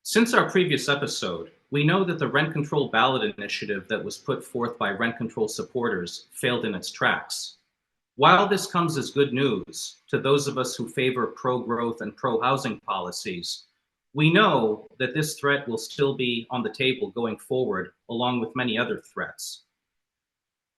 Since our previous episode, we know that the rent control ballot initiative that was put forth by rent control supporters failed in its tracks. While this comes as good news to those of us who favor pro-growth and pro-housing policies, we know that this threat will still be on the table going forward, along with many other threats.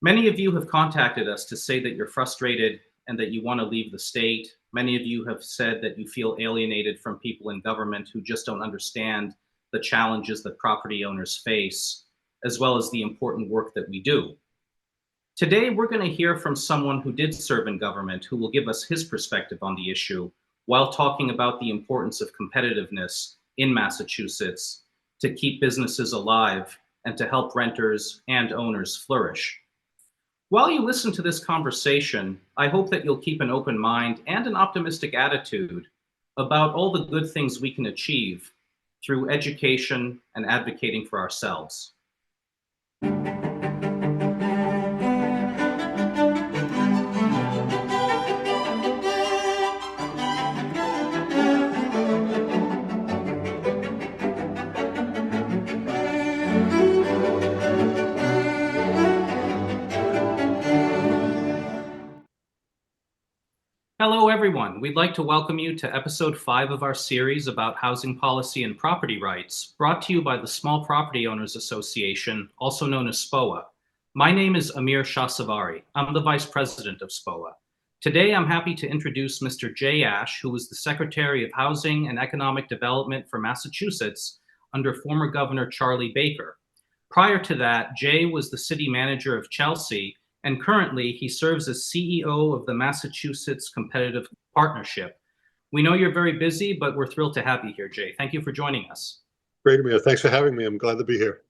Many of you have contacted us to say that you're frustrated and that you want to leave the state. Many of you have said that you feel alienated from people in government who just don't understand the challenges that property owners face, as well as the important work that we do. Today, we're going to hear from someone who did serve in government who will give us his perspective on the issue while talking about the importance of competitiveness in Massachusetts to keep businesses alive and to help renters and owners flourish. While you listen to this conversation, I hope that you'll keep an open mind and an optimistic attitude about all the good things we can achieve through education and advocating for ourselves. Hello, everyone. We'd like to welcome you to episode 5 of our series about housing policy and property rights, brought to you by the Small Property Owners Association, also known as SPOA. My name is Amir Shahsavari. I'm the Vice President of SPOA. Today, I'm happy to introduce Mr. Jay Ash, who was the Secretary of Housing and Economic Development for Massachusetts under former Governor Charlie Baker. Prior to that, Jay was the City Manager of Chelsea, and currently he serves as CEO of the Massachusetts Competitive Partnership. We know you're very busy, but we're thrilled to have you here, Jay. Thank you for joining us. Great, Amir. Thanks for having me. I'm glad to be here.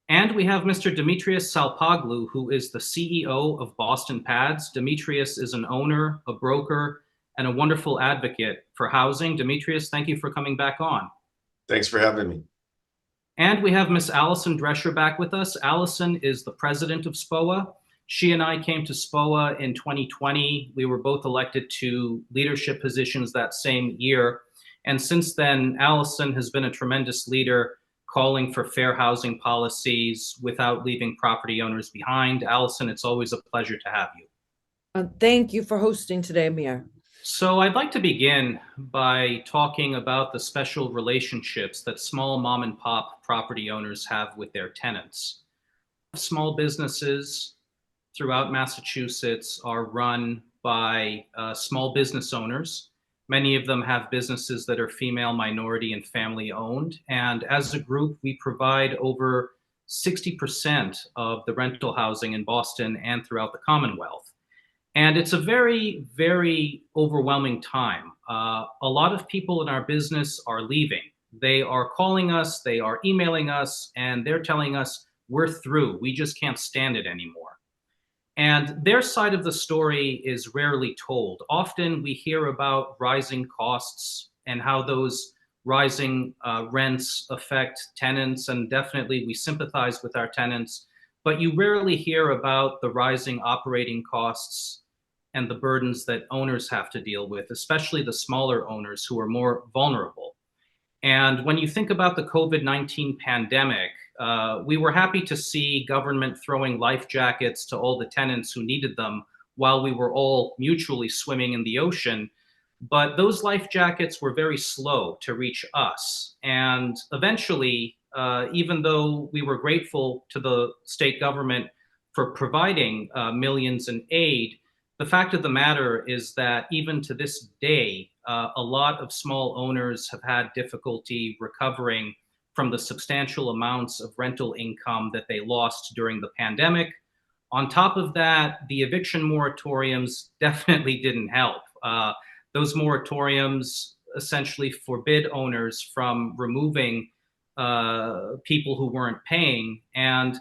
And we have Mr. Demetrios Salpoglou, who is the CEO of Boston Pads. Demetrios is an owner, a broker, and a wonderful advocate for housing. Demetrios, thank you for coming back on. Thanks for having me. And we have Miss Allison Drescher back with us. Allison is the president of SPOA. She and I came to SPOA in 2020. We were both elected to leadership positions that same year. And since then, Allison has been a tremendous leader, calling for fair housing policies without leaving property owners behind. Allison, it's always a pleasure to have you. Thank you for hosting today, Amir. So I'd like to begin by talking about the special relationships that small mom and pop property owners have with their tenants. Small businesses throughout Massachusetts are run by small business owners. Many of them have businesses that are female, minority, and family owned. And as a group, we provide over 60% of the rental housing in Boston and throughout the Commonwealth. And it's a very, very overwhelming time. A lot of people in our business are leaving. They are calling us, they are emailing us, and they're telling us, we're through. We just can't stand it anymore. And their side of the story is rarely told. Often we hear about rising costs and how those rising rents affect tenants, and definitely we sympathize with our tenants, but you rarely hear about the rising operating costs and the burdens that owners have to deal with, especially the smaller owners who are more vulnerable. And when you think about the COVID-19 pandemic, we were happy to see government throwing life jackets to all the tenants who needed them while we were all mutually swimming in the ocean. But those life jackets were very slow to reach us. And eventually, even though we were grateful to the state government for providing millions in aid, the fact of the matter is that even to this day, a lot of small owners have had difficulty recovering from the substantial amounts of rental income that they lost during the pandemic. On top of that, the eviction moratoriums definitely didn't help. Those moratoriums essentially forbid owners from removing people who weren't paying. And,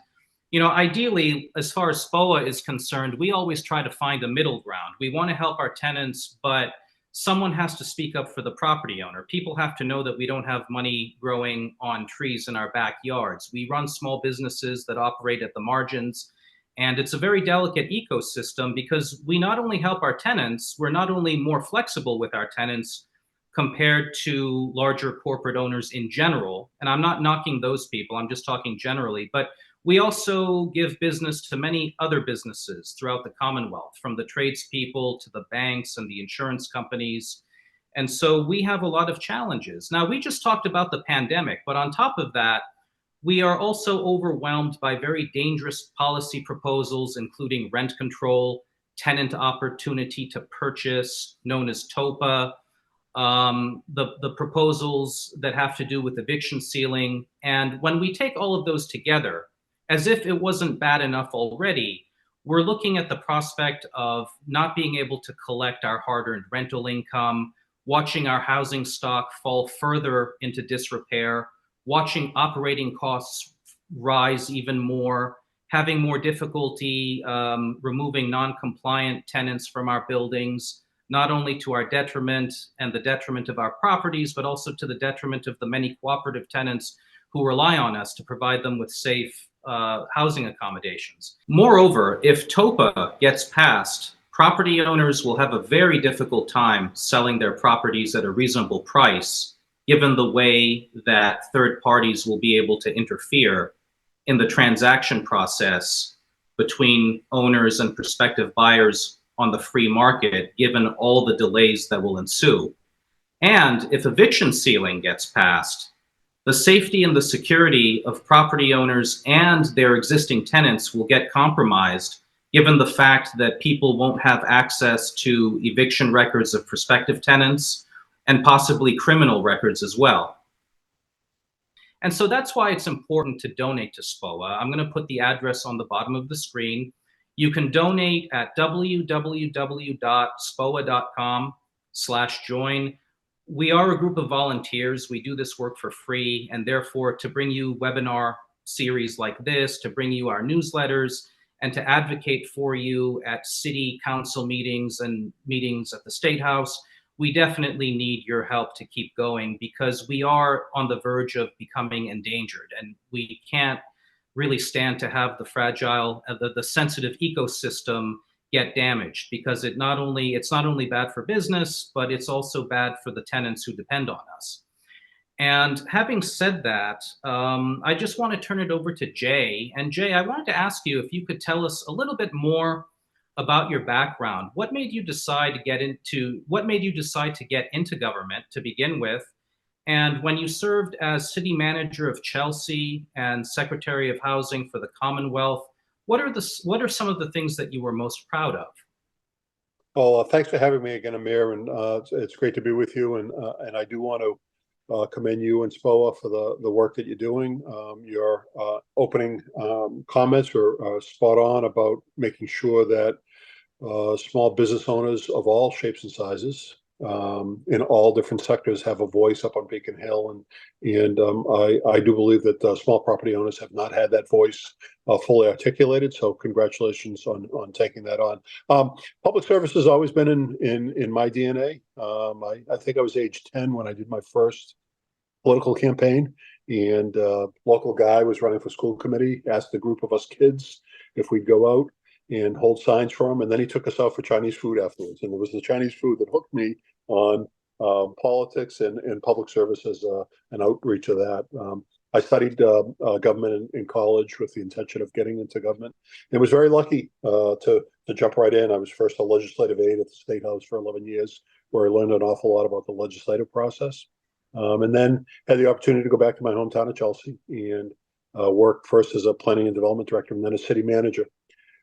you know, ideally, as far as SPOA is concerned, we always try to find a middle ground. We want to help our tenants, but someone has to speak up for the property owner. People have to know that we don't have money growing on trees in our backyards. We run small businesses that operate at the margins, and it's a very delicate ecosystem because we not only help our tenants, we're not only more flexible with our tenants, compared to larger corporate owners in general. And I'm not knocking those people, I'm just talking generally. But we also give business to many other businesses throughout the Commonwealth, from the tradespeople to the banks and the insurance companies. And so we have a lot of challenges. Now, we just talked about the pandemic, but on top of that, we are also overwhelmed by very dangerous policy proposals, including rent control, tenant opportunity to purchase, known as TOPA, the proposals that have to do with eviction ceiling. And when we take all of those together, as if it wasn't bad enough already, we're looking at the prospect of not being able to collect our hard-earned rental income, watching our housing stock fall further into disrepair, watching operating costs rise even more, having more difficulty removing non-compliant tenants from our buildings, not only to our detriment and the detriment of our properties, but also to the detriment of the many cooperative tenants who rely on us to provide them with safe housing accommodations. Moreover, if TOPA gets passed, property owners will have a very difficult time selling their properties at a reasonable price, given the way that third parties will be able to interfere in the transaction process between owners and prospective buyers on the free market, given all the delays that will ensue. And if eviction ceiling gets passed, the safety and the security of property owners and their existing tenants will get compromised, given the fact that people won't have access to eviction records of prospective tenants and possibly criminal records as well. And so that's why it's important to donate to SPOA. I'm going to put the address on the bottom of the screen. You can donate at www.spoa.com/join. We are a group of volunteers. We do this work for free, and therefore to bring you webinar series like this, to bring you our newsletters, and to advocate for you at city council meetings and meetings at the State House, we definitely need your help to keep going, because we are on the verge of becoming endangered, and we can't really stand to have the fragile, the sensitive ecosystem get damaged, because it's not only bad for business, but it's also bad for the tenants who depend on us. And having said that, I just want to turn it over to Jay. And Jay, I wanted to ask you if you could tell us a little bit more about your background. What made you decide to get into government to begin with? And when you served as city manager of Chelsea and secretary of housing for the Commonwealth, what are some of the things that you were most proud of? Well, thanks for having me again, Amir, and it's great to be with you. And I do want to commend you and SPOA for the work that you're doing. Your opening comments were spot on about making sure that small business owners of all shapes and sizes in all different sectors have a voice up on Beacon Hill, and I do believe that small property owners have not had that voice fully articulated. So congratulations on taking that on. Public service has always been in my DNA. I think I was age 10 when I did my first political campaign, and local guy was running for school committee, asked a group of us kids if we'd go out and hold signs for him, and then he took us out for Chinese food afterwards. And it was the Chinese food that hooked me on politics and public service as an outreach of that. I studied government in college with the intention of getting into government, and was very lucky to jump right in. I was first a legislative aide at the State House for 11 years, where I learned an awful lot about the legislative process, and then had the opportunity to go back to my hometown of Chelsea and work first as a planning and development director and then as city manager.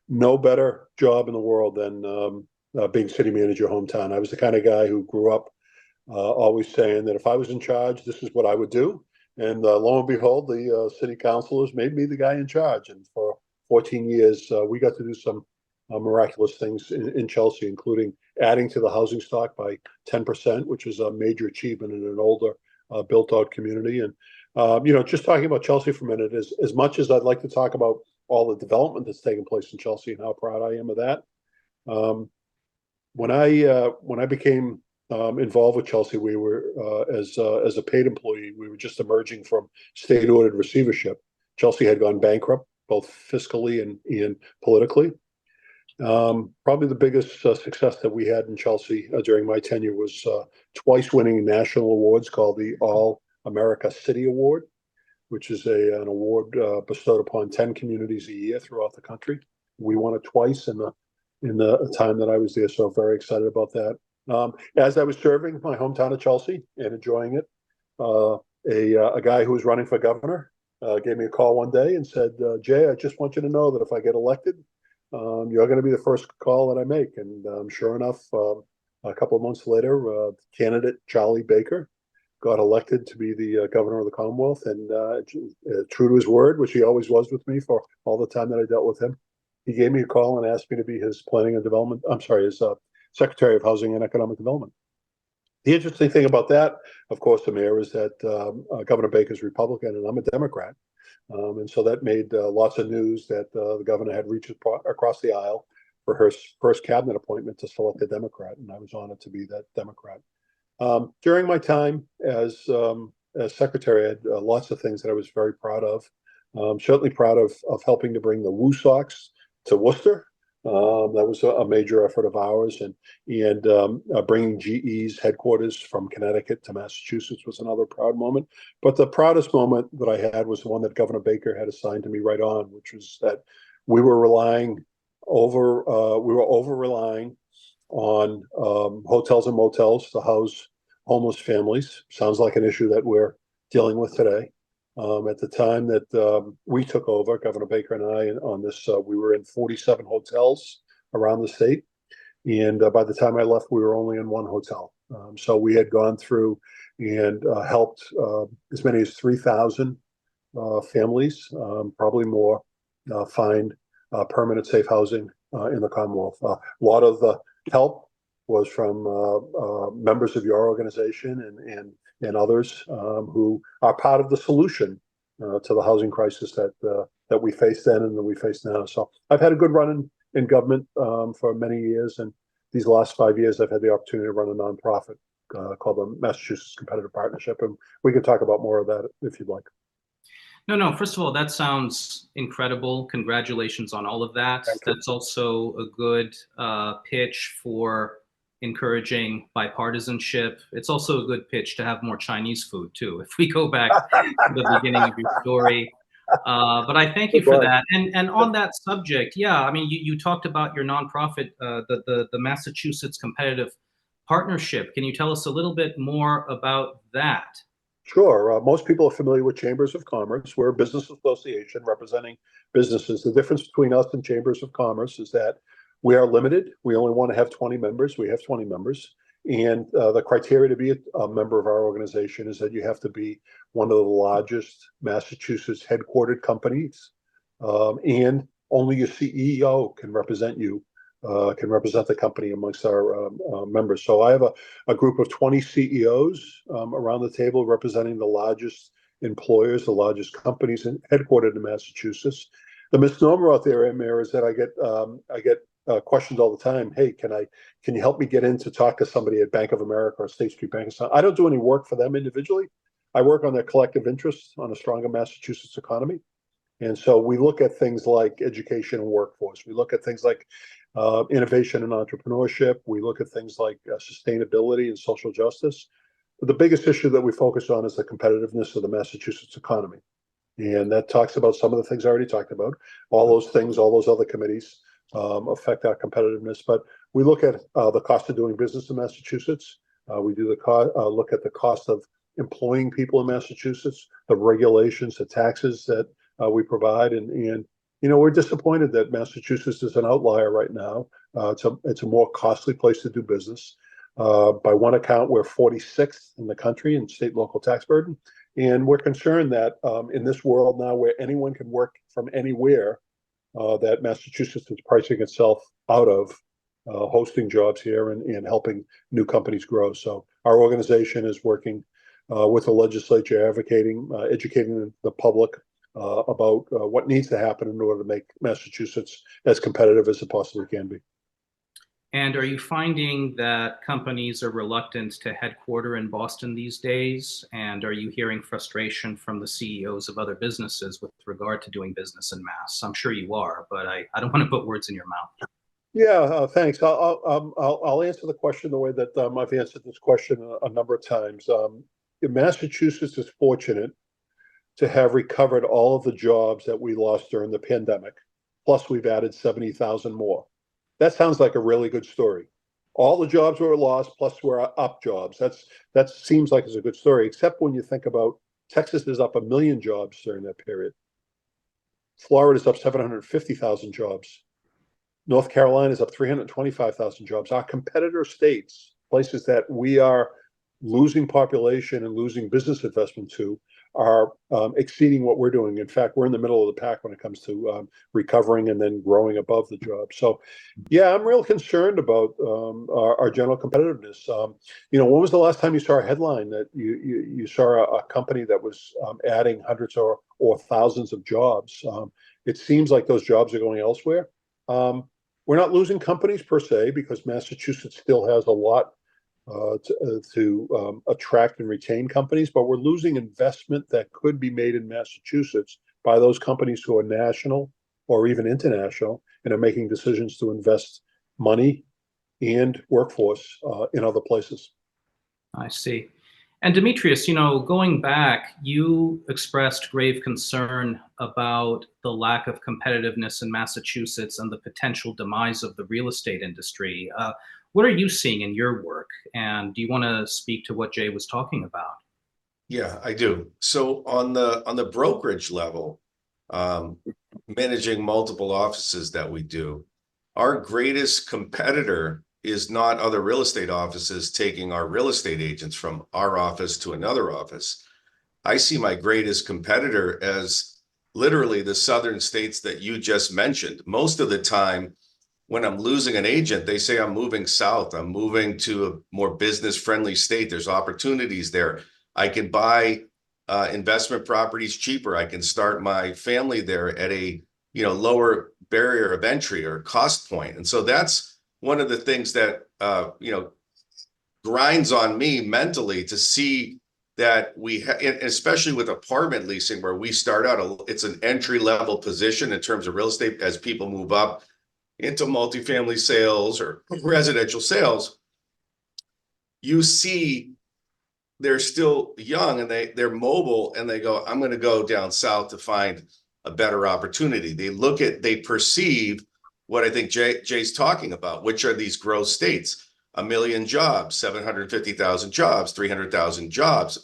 No better job in the world than being city manager hometown. I was the kind of guy who grew up always saying that if I was in charge, this is what I would do. And lo and behold, the city councilors made me the guy in charge. And for 14 years, we got to do some miraculous things in Chelsea, including adding to the housing stock by 10%, which is a major achievement in an older built-out community. And just talking about Chelsea for a minute, as much as I'd like to talk about all the development that's taken place in Chelsea and how proud I am of that. When I became involved with Chelsea, we were as a paid employee. We were just emerging from state-ordered receivership. Chelsea had gone bankrupt, both fiscally and politically. Probably the biggest success that we had in Chelsea during my tenure was twice winning national awards called the All America City Award, which is an award bestowed upon 10 communities a year throughout the country. We won it twice in the time that I was there, so very excited about that. As I was serving my hometown of Chelsea and enjoying it, a guy who was running for governor gave me a call one day and said, Jay, I just want you to know that if I get elected, you're going to be the first call that I make. And sure enough, a couple of months later, candidate Charlie Baker got elected to be the governor of the Commonwealth, and true to his word, which he always was with me for all the time that I dealt with him, he gave me a call and asked me to be his his Secretary of Housing and Economic Development. The interesting thing about that, of course, Amir, is that Governor Baker's Republican and I'm a Democrat. And so that made lots of news that the governor had reached across the aisle for her first cabinet appointment to select a Democrat, and I was honored to be that Democrat. During my time as secretary, I had lots of things that I was very proud of. Certainly proud of helping to bring the Woo Sox to Worcester. That was a major effort of ours, and bringing GE's headquarters from Connecticut to Massachusetts was another proud moment. But the proudest moment that I had was the one that Governor Baker had assigned to me right on, which was that we were over relying on hotels and motels to house homeless families. Sounds like an issue that we're dealing with today. At the time that we took over, Governor Baker and I, on this, we were in 47 hotels around the state. And by the time I left, we were only in one hotel. So we had gone through and helped as many as 3,000 families, probably more, find permanent safe housing in the Commonwealth. A lot of the help was from members of your organization and others who are part of the solution to the housing crisis that we faced then and that we face now. So I've had a good run in government for many years, and these last 5 years I've had the opportunity to run a nonprofit called the Massachusetts Competitive Partnership, and we can talk about more of that if you'd like. No. First of all, that sounds incredible. Congratulations on all of that. That's also a good pitch for encouraging bipartisanship. It's also a good pitch to have more Chinese food too, if we go back to the beginning of your story. But I thank you for that. And on that subject, yeah, I mean, you talked about your nonprofit, the Massachusetts Competitive Partnership. Can you tell us a little bit more about that? Sure. Most people are familiar with chambers of commerce. We're a business association representing businesses. The difference between us and chambers of commerce is that we are limited. We only want to have 20 members. We have 20 members. And the criteria to be a member of our organization is that you have to be one of the largest Massachusetts headquartered companies. And only your CEO can represent you, can represent the company amongst our members. So I have a group of 20 CEOs around the table representing the largest employers, the largest companies headquartered in Massachusetts. The misnomer out there, Amir, is that I get questions all the time. Hey, can you help me get in to talk to somebody at Bank of America or State Street Bank? I don't do any work for them individually. I work on their collective interests on a stronger Massachusetts economy. And so we look at things like education and workforce. We look at things like innovation and entrepreneurship. We look at things like sustainability and social justice. But the biggest issue that we focus on is the competitiveness of the Massachusetts economy. And that talks about some of the things I already talked about. All those things, all those other committees affect our competitiveness. But we look at the cost of doing business in Massachusetts. We do look at the cost of employing people in Massachusetts, the regulations, the taxes that we provide, and we're disappointed that Massachusetts is an outlier right now. It's a more costly place to do business. By one account, we're 46th in the country in state local tax burden, and we're concerned that in this world now, where anyone can work from anywhere, that Massachusetts is pricing itself out of hosting jobs here and helping new companies grow. So our organization is working with the legislature, educating the public about what needs to happen in order to make Massachusetts as competitive as it possibly can be. And are you finding that companies are reluctant to headquarter in Boston these days? And are you hearing frustration from the CEOs of other businesses with regard to doing business in Mass? I'm sure you are, but I don't want to put words in your mouth. Yeah, thanks. I'll answer the question the way that I've answered this question a number of times. Massachusetts is fortunate to have recovered all of the jobs that we lost during the pandemic. Plus, we've added 70,000 more. That sounds like a really good story. All the jobs were lost, plus we're up jobs. That seems like it's a good story, except when you think about Texas is up 1 million jobs during that period. Florida's up 750,000 jobs. North Carolina is up 325,000 jobs. Our competitor states, places that we are losing population and losing business investment to, are exceeding what we're doing. In fact, we're in the middle of the pack when it comes to recovering and then growing above the job. So, yeah, I'm real concerned about our general competitiveness. When was the last time you saw a headline that you saw a company that was adding hundreds or thousands of jobs? It seems like those jobs are going elsewhere. We're not losing companies per se because Massachusetts still has a lot to attract and retain companies, but we're losing investment that could be made in Massachusetts by those companies who are national or even international and are making decisions to invest money and workforce in other places. I see. And Demetrios, going back, you expressed grave concern about the lack of competitiveness in Massachusetts and the potential demise of the real estate industry. What are you seeing in your work? And do you want to speak to what Jay was talking about? Yeah, I do. So on the brokerage level, managing multiple offices that we do, our greatest competitor is not other real estate offices taking our real estate agents from our office to another office. I see my greatest competitor as literally the southern states that you just mentioned. Most of the time, when I'm losing an agent, they say I'm moving south. I'm moving to a more business-friendly state. There's opportunities there. I can buy investment properties cheaper. I can start my family there at a lower barrier of entry or cost point. And so that's one of the things that grinds on me mentally to see that especially with apartment leasing, where we start out, it's an entry-level position in terms of real estate as people move up into multifamily sales or residential sales. You see they're still young and they're mobile and they go, I'm going to go down south to find a better opportunity. They perceive what I think Jay's talking about, which are these growth states: 1 million jobs, 750,000 jobs, 300,000 jobs.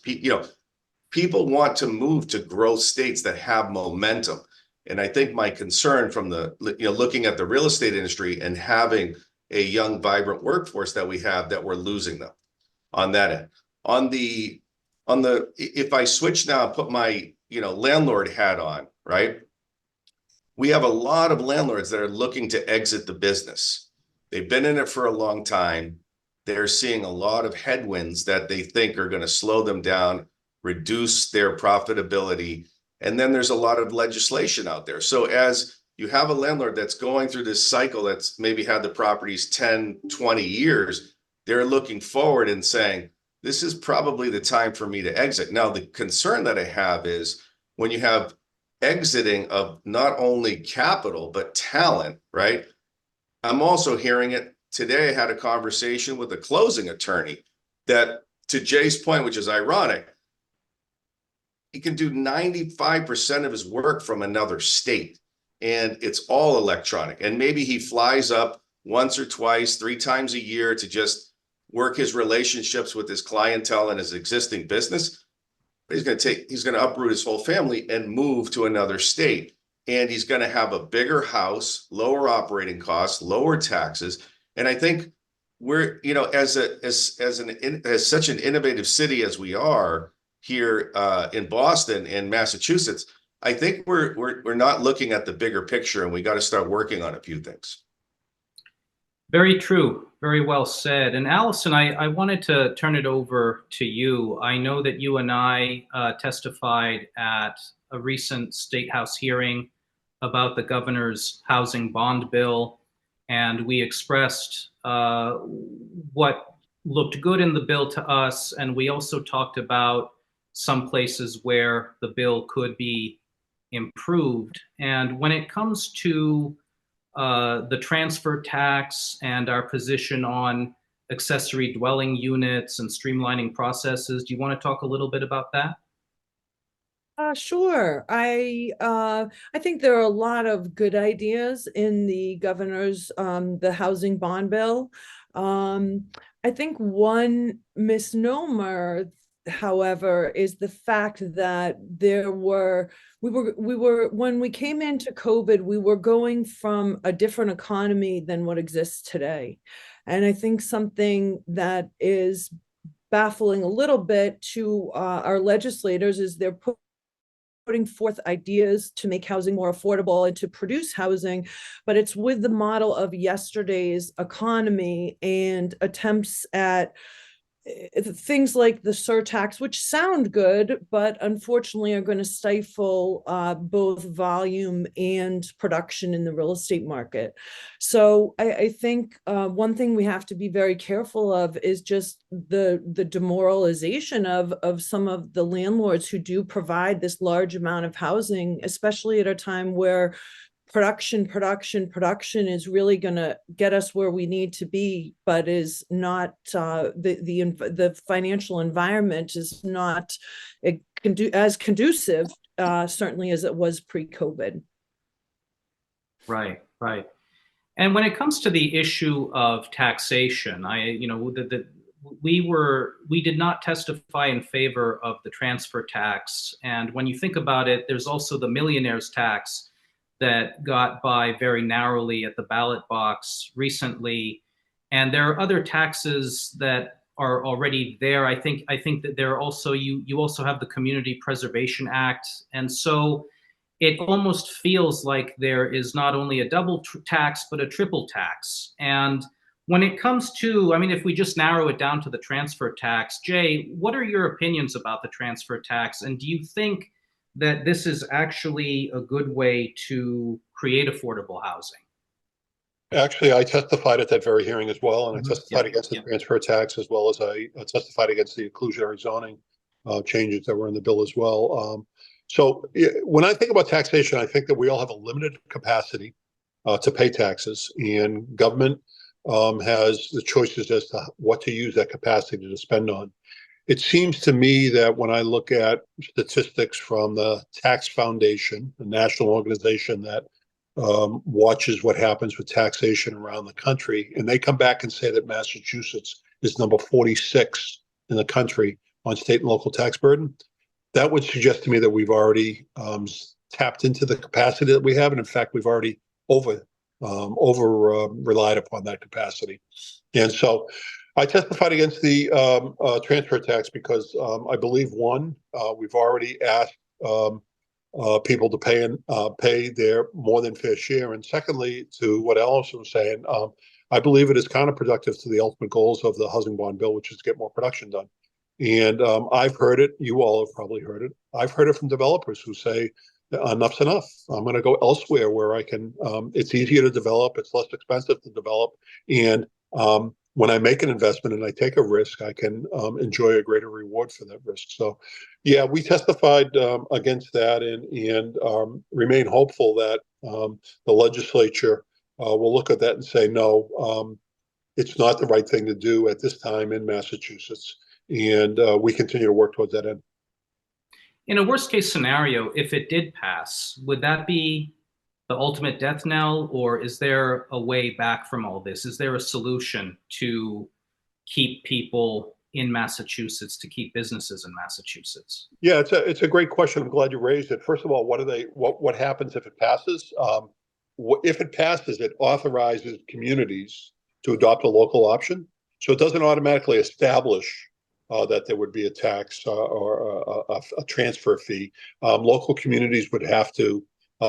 People want to move to growth states that have momentum. And I think my concern from looking at the real estate industry and having a young, vibrant workforce that we have, that we're losing them on that end. If I switch now, put my landlord hat on, right? We have a lot of landlords that are looking to exit the business. They've been in it for a long time. They're seeing a lot of headwinds that they think are going to slow them down, reduce their profitability. And then there's a lot of legislation out there. So as you have a landlord that's going through this cycle, that's maybe had the properties 10, 20 years, they're looking forward and saying, this is probably the time for me to exit. Now, the concern that I have is when you have exiting of not only capital, but talent, right? I'm also hearing it today. I had a conversation with a closing attorney that, to Jay's point, which is ironic, he can do 95% of his work from another state, and it's all electronic. And maybe he flies up once or twice, 3 times a year to just work his relationships with his clientele and his existing business. But he's going to uproot his whole family and move to another state. And he's going to have a bigger house, lower operating costs, lower taxes. And I think we're, as such an innovative city as we are here in Boston and Massachusetts, I think we're not looking at the bigger picture, and we got to start working on a few things. Very true. Very well said. And Allison, I wanted to turn it over to you. I know that you and I testified at a recent State House hearing about the governor's housing bond bill, and we expressed what looked good in the bill to us, and we also talked about some places where the bill could be improved. And when it comes to the transfer tax and our position on accessory dwelling units and streamlining processes. Do you want to talk a little bit about that? Sure. I think there are a lot of good ideas in the governor's the housing bond bill. I think one misnomer, however, is the fact that we were when we came into COVID, we were going from a different economy than what exists today. And I think something that is baffling a little bit to our legislators is they're putting forth ideas to make housing more affordable and to produce housing, but it's with the model of yesterday's economy and attempts at things like the surtax, which sound good, but unfortunately are going to stifle both volume and production in the real estate market. So I think one thing we have to be very careful of is just the demoralization of some of the landlords who do provide this large amount of housing, especially at a time where production is really going to get us where we need to be, but is not the financial environment is not as conducive certainly as it was pre-COVID. Right. And when it comes to the issue of taxation, we did not testify in favor of the transfer tax. And when you think about it, there's also the millionaire's tax that got by very narrowly at the ballot box recently. And there are other taxes that are already there. I think that there are also, you also have the Community Preservation Act. And so it almost feels like there is not only a double tax, but a triple tax. And when it comes to, if we just narrow it down to the transfer tax, Jay, what are your opinions about the transfer tax? And do you think that this is actually a good way to create affordable housing? Actually, I testified at that very hearing as well, and I testified against the transfer tax, as well as I testified against the inclusionary zoning changes that were in the bill as well. So when I think about taxation, I think that we all have a limited capacity to pay taxes, and government has the choices as to what to use that capacity to spend on. It seems to me that when I look at statistics from the Tax Foundation, a national organization that watches what happens with taxation around the country, and they come back and say that Massachusetts is number 46 in the country on state and local tax burden, that would suggest to me that we've already tapped into the capacity that we have, and in fact, we've already over relied upon that capacity. And so I testified against the transfer tax because I believe, one, we've already asked people to pay their more than fair share, and secondly, to what Allison was saying, I believe it is counterproductive to the ultimate goals of the housing bond bill, which is to get more production done. And I've heard it. You all have probably heard it. I've heard it from developers who say, enough's enough. I'm going to go elsewhere where I can. It's easier to develop. It's less expensive to develop, and when I make an investment and I take a risk, I can enjoy a greater reward for that risk. So, yeah, we testified against that and remain hopeful that the legislature will look at that and say, no, it's not the right thing to do at this time in Massachusetts. And we continue to work towards that end. In a worst case scenario, if it did pass, would that be the ultimate death knell, or is there a way back from all this? Is there a solution to keep people in Massachusetts, to keep businesses in Massachusetts? Yeah, it's a great question. I'm glad you raised it. First of all, what happens if it passes? If it passes, it authorizes communities to adopt a local option. So it doesn't automatically establish that there would be a tax or a transfer fee. Local communities would have to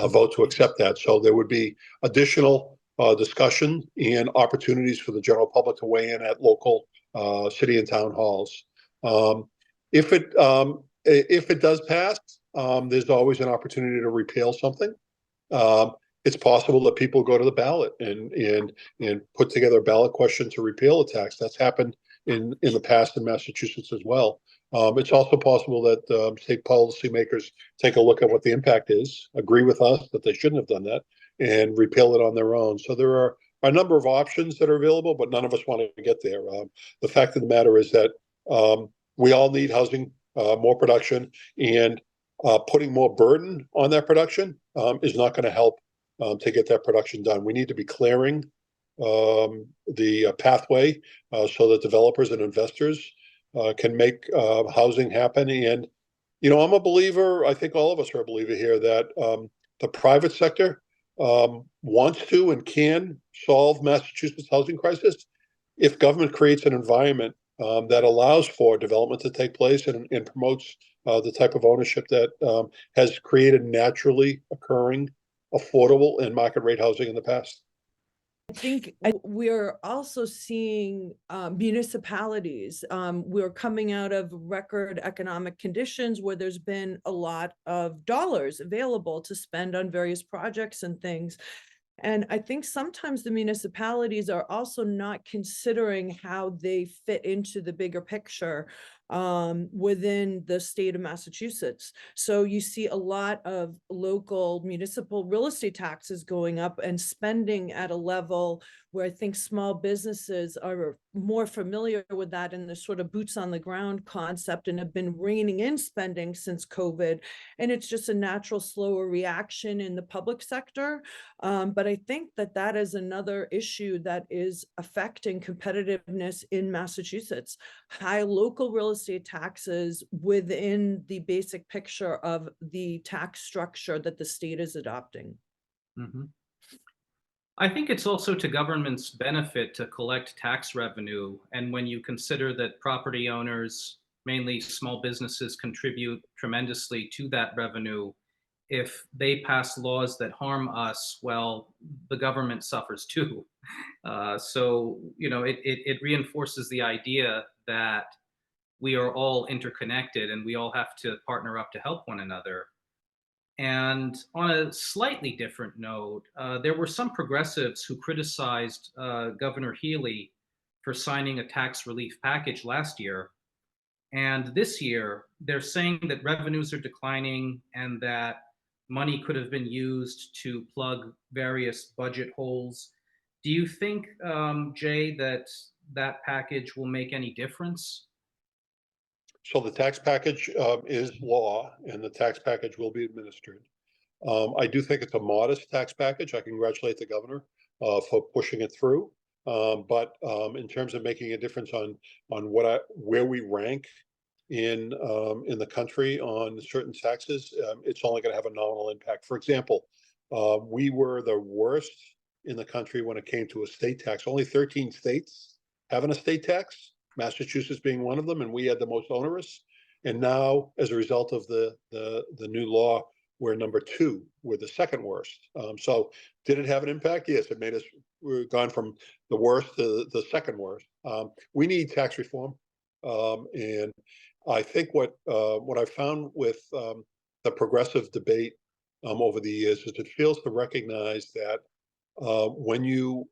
vote to accept that. So there would be additional discussion and opportunities for the general public to weigh in at local city and town halls. If it does pass, there's always an opportunity to repeal something. It's possible that people go to the ballot and put together a ballot question to repeal a tax. That's happened in the past in Massachusetts as well. It's also possible that state policymakers take a look at what the impact is, agree with us that they shouldn't have done that, and repeal it on their own. So there are a number of options that are available, but none of us want to get there. The fact of the matter is that we all need housing, more production, and putting more burden on that production is not going to help to get that production done. We need to be clearing the pathway so that developers and investors can make housing happen. And, you know, I'm a believer, I think all of us are a believer here, that the private sector wants to and can solve Massachusetts housing crisis if government creates an environment that allows for development to take place and promotes the type of ownership that has created naturally occurring, affordable, and market rate housing in the past. I think we're also seeing municipalities. We're coming out of record economic conditions where there's been a lot of dollars available to spend on various projects and things. And I think sometimes the municipalities are also not considering how they fit into the bigger picture within the state of Massachusetts. So you see a lot of local municipal real estate taxes going up and spending at a level where I think small businesses are more familiar with that and the sort of boots on the ground concept and have been reining in spending since COVID. And it's just a natural, slower reaction in the public sector. But I think that that is another issue that is affecting competitiveness in Massachusetts. High local real estate taxes within the basic picture of the tax structure that the state is adopting. Mm-hmm. I think it's also to government's benefit to collect tax revenue. And when you consider that property owners, mainly small businesses, contribute tremendously to that revenue, if they pass laws that harm us, well, the government suffers too. So, you know, it reinforces the idea that we are all interconnected and we all have to partner up to help one another. And on a slightly different note, there were some progressives who criticized Governor Healy for signing a tax relief package last year. And this year, they're saying that revenues are declining and that money could have been used to plug various budget holes. Do you think, Jay, that that package will make any difference? So the tax package is law, and the tax package will be administered. I do think it's a modest tax package. I congratulate the governor for pushing it through. But in terms of making a difference on where we rank in the country on certain taxes, it's only going to have a nominal impact. For example, we were the worst in the country when it came to estate tax. Only 13 states have an estate tax, Massachusetts being one of them, and we had the most onerous. And now, as a result of the new law, we're number 2. We're the second worst. So did it have an impact? Yes, it made us, we've gone from the worst to the second worst. We need tax reform. And I think what I found with the progressive debate over the years is it fails to recognize that when you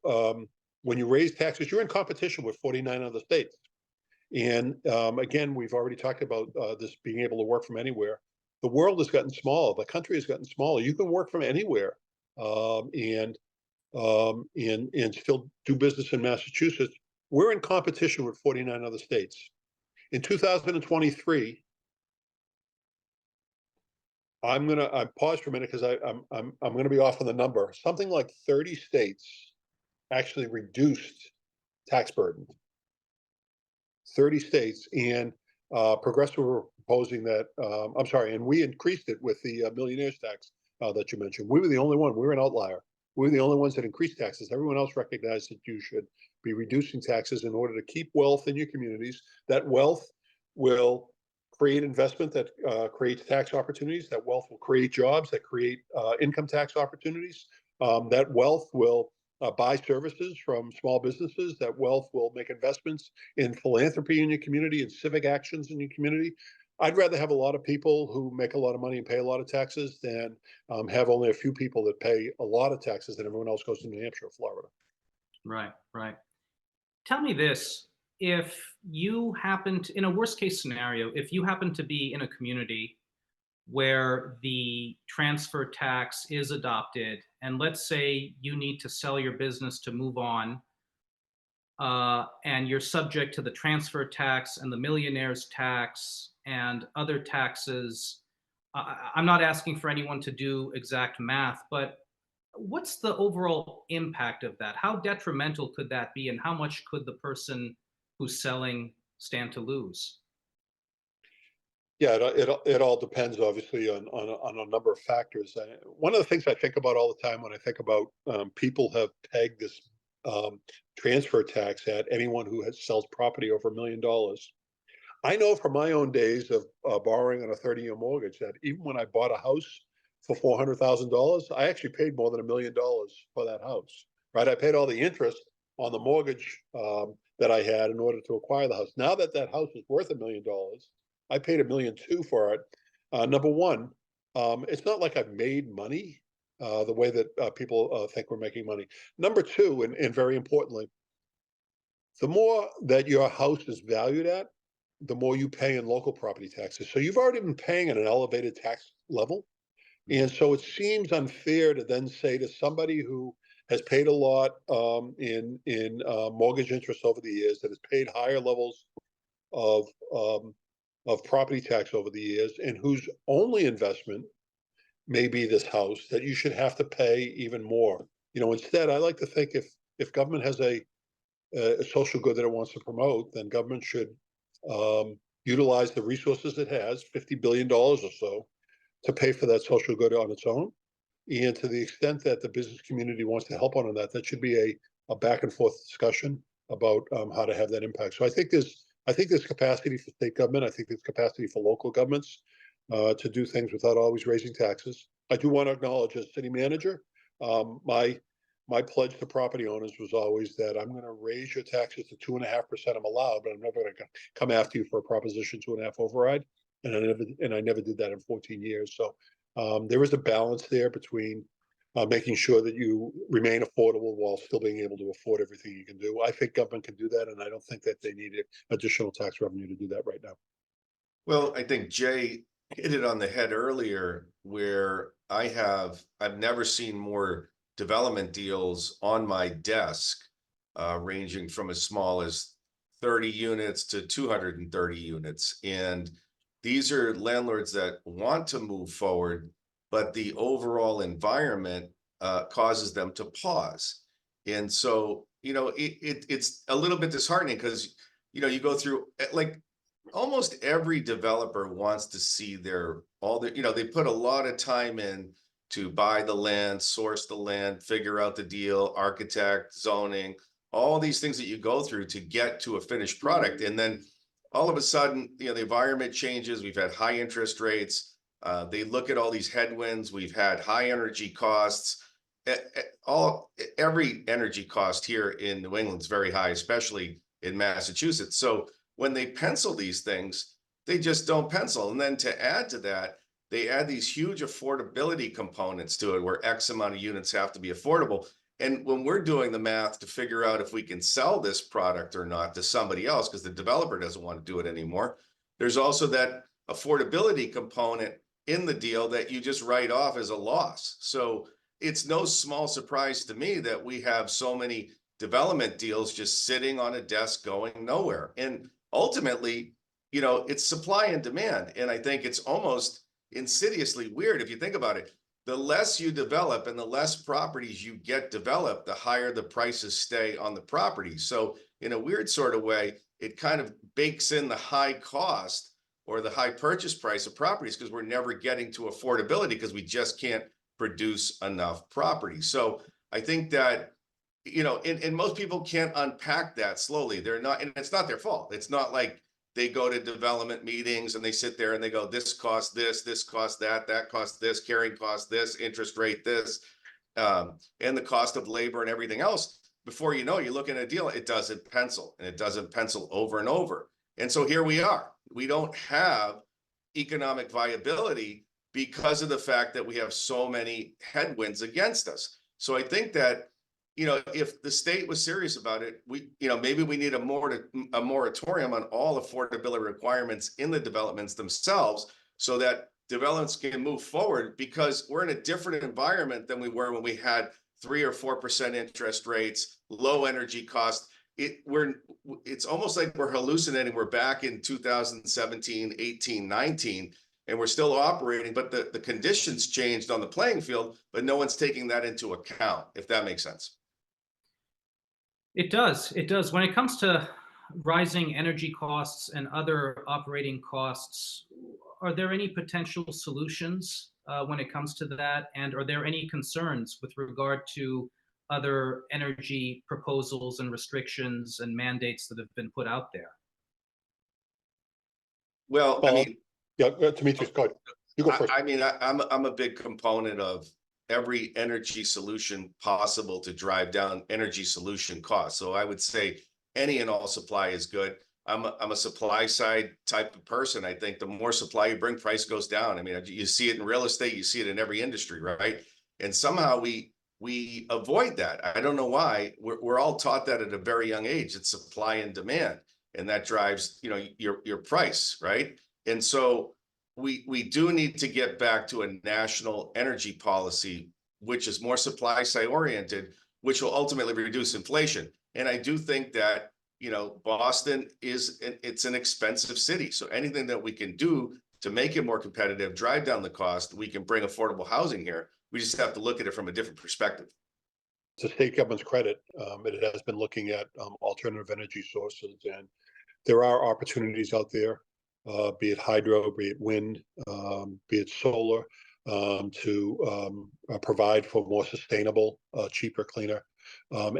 raise taxes, you're in competition with 49 other states. And again, we've already talked about this being able to work from anywhere. The world has gotten smaller. The country has gotten smaller. You can work from anywhere and still do business in Massachusetts. We're in competition with 49 other states. In 2023, I pause for a minute because I'm gonna be off on the number. Something like 30 states actually reduced tax burden. 30 states, and progressive were proposing that. I'm sorry, and we increased it with the millionaires tax that you mentioned. We were the only one. We were an outlier. We were the only ones that increased taxes. Everyone else recognized that you should be reducing taxes in order to keep wealth in your communities. That wealth will create investment that creates tax opportunities. That wealth will create jobs that create income tax opportunities. That wealth will buy services from small businesses. That wealth will make investments in philanthropy in your community and civic actions in your community. I'd rather have a lot of people who make a lot of money and pay a lot of taxes than have only a few people that pay a lot of taxes and everyone else goes to New Hampshire or Florida. Right, right. Tell me this, if you happen to, in a worst case scenario, if you happen to be in a community where the transfer tax is adopted, and let's say you need to sell your business to move on, and you're subject to the transfer tax and the millionaire's tax and other taxes. I'm not asking for anyone to do exact math, but what's the overall impact of that? How detrimental could that be, and how much could the person who's selling stand to lose? Yeah, it all depends, obviously, on a number of factors. One of the things I think about all the time when I think about people have pegged this transfer tax at anyone who sells property over $1 million. I know from my own days of borrowing on a 30-year mortgage that even when I bought a house for $400,000, I actually paid more than $1 million for that house. Right? I paid all the interest on the mortgage that I had in order to acquire the house. Now that that house is worth $1 million, I paid $1.2 million for it. Number one, it's not like I've made money the way that people think we're making money. Number two, and very importantly, the more that your house is valued at, the more you pay in local property taxes. So you've already been paying at an elevated tax level. And so it seems unfair to then say to somebody who has paid a lot in mortgage interest over the years, that has paid higher levels of property tax over the years, and whose only investment may be this house, that you should have to pay even more. Instead, I like to think if government has a social good that it wants to promote, then government should utilize the resources it has, $50 billion or so, to pay for that social good on its own. And to the extent that the business community wants to help on that, that should be a back and forth discussion about how to have that impact. So I think there's capacity for state government. I think there's capacity for local governments to do things without always raising taxes. I do want to acknowledge, as city manager, my pledge to property owners was always that I'm going to raise your taxes to 2.5%. I'm allowed, but I'm never going to come after you for a Proposition 2.5 override. And I never did that in 14 years. So there is a balance there between making sure that you remain affordable while still being able to afford everything you can do. I think government can do that, and I don't think that they need additional tax revenue to do that right now. Well, I think Jay hit it on the head earlier, where I've never seen more development deals on my desk, ranging from as small as 30 units to 230 units. And these are landlords that want to move forward, but the overall environment causes them to pause. And so, it's a little bit disheartening because, you go through, like, almost every developer wants to see they put a lot of time in to buy the land, source the land, figure out the deal, architect, zoning, all these things that you go through to get to a finished product. And then all of a sudden, the environment changes. We've had high interest rates. They look at all these headwinds. We've had high energy costs. Every energy cost here in New England is very high, especially in Massachusetts. So when they pencil these things, they just don't pencil. And then to add to that, they add these huge affordability components to it, where X amount of units have to be affordable. And when we're doing the math to figure out if we can sell this product or not to somebody else, because the developer doesn't want to do it anymore, there's also that affordability component in the deal that you just write off as a loss. So it's no small surprise to me that we have so many development deals just sitting on a desk going nowhere. And ultimately, it's supply and demand. And I think it's almost insidiously weird if you think about it. The less you develop and the less properties you get developed, the higher the prices stay on the property. So in a weird sort of way, it kind of bakes in the high cost or the high purchase price of properties, because we're never getting to affordability because we just can't produce enough property. So I think that, and most people can't unpack that slowly. They're not, and it's not their fault. It's not like they go to development meetings and they sit there and they go, this costs this costs that costs this, carrying costs this, interest rate this, and the cost of labor and everything else. Before you know, you look at a deal, it doesn't pencil, and it doesn't pencil over and over. And so here we are. We don't have economic viability because of the fact that we have so many headwinds against us. So I think that, if the state was serious about it, maybe we need a moratorium on all affordability requirements in the developments themselves, so that developments can move forward because we're in a different environment than we were when we had 3 or 4% interest rates, low energy costs. It's almost like we're hallucinating. We're back in 2017, 18, 19, and we're still operating, but the conditions changed on the playing field, but no one's taking that into account, if that makes sense. It does. It does. When it comes to rising energy costs and other operating costs, are there any potential solutions when it comes to that? And are there any concerns with regard to other energy proposals and restrictions and mandates that have been put out there? Well, I mean, yeah, Demetrios, go ahead. You go first. I mean, I'm a big component of every energy solution possible to drive down energy solution costs. So I would say any and all supply is good. I'm a supply side type of person. I think the more supply you bring, price goes down. I mean, you see it in real estate, you see it in every industry, right? And somehow we avoid that. I don't know why. We're all taught that at a very young age. It's supply and demand, and that drives, you know, your price, right? And so we do need to get back to a national energy policy, which is more supply side oriented, which will ultimately reduce inflation. And I do think that, you know, Boston it's an expensive city. So anything that we can do to make it more competitive, drive down the cost, we can bring affordable housing here. We just have to look at it from a different perspective. To state government's credit, it has been looking at alternative energy sources, and there are opportunities out there, be it hydro, be it wind, be it solar, to provide for more sustainable, cheaper, cleaner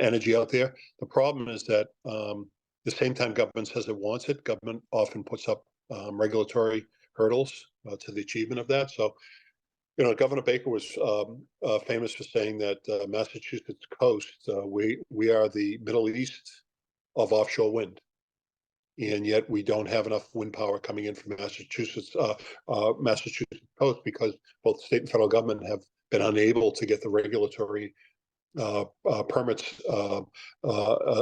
energy out there. The problem is that the same time government says it wants it, government often puts up regulatory hurdles to the achievement of that. So, you know, Governor Baker was famous for saying that Massachusetts coast, we are the Middle East of offshore wind. And yet we don't have enough wind power coming in from Massachusetts coast because both the state and federal government have been unable to get the regulatory permits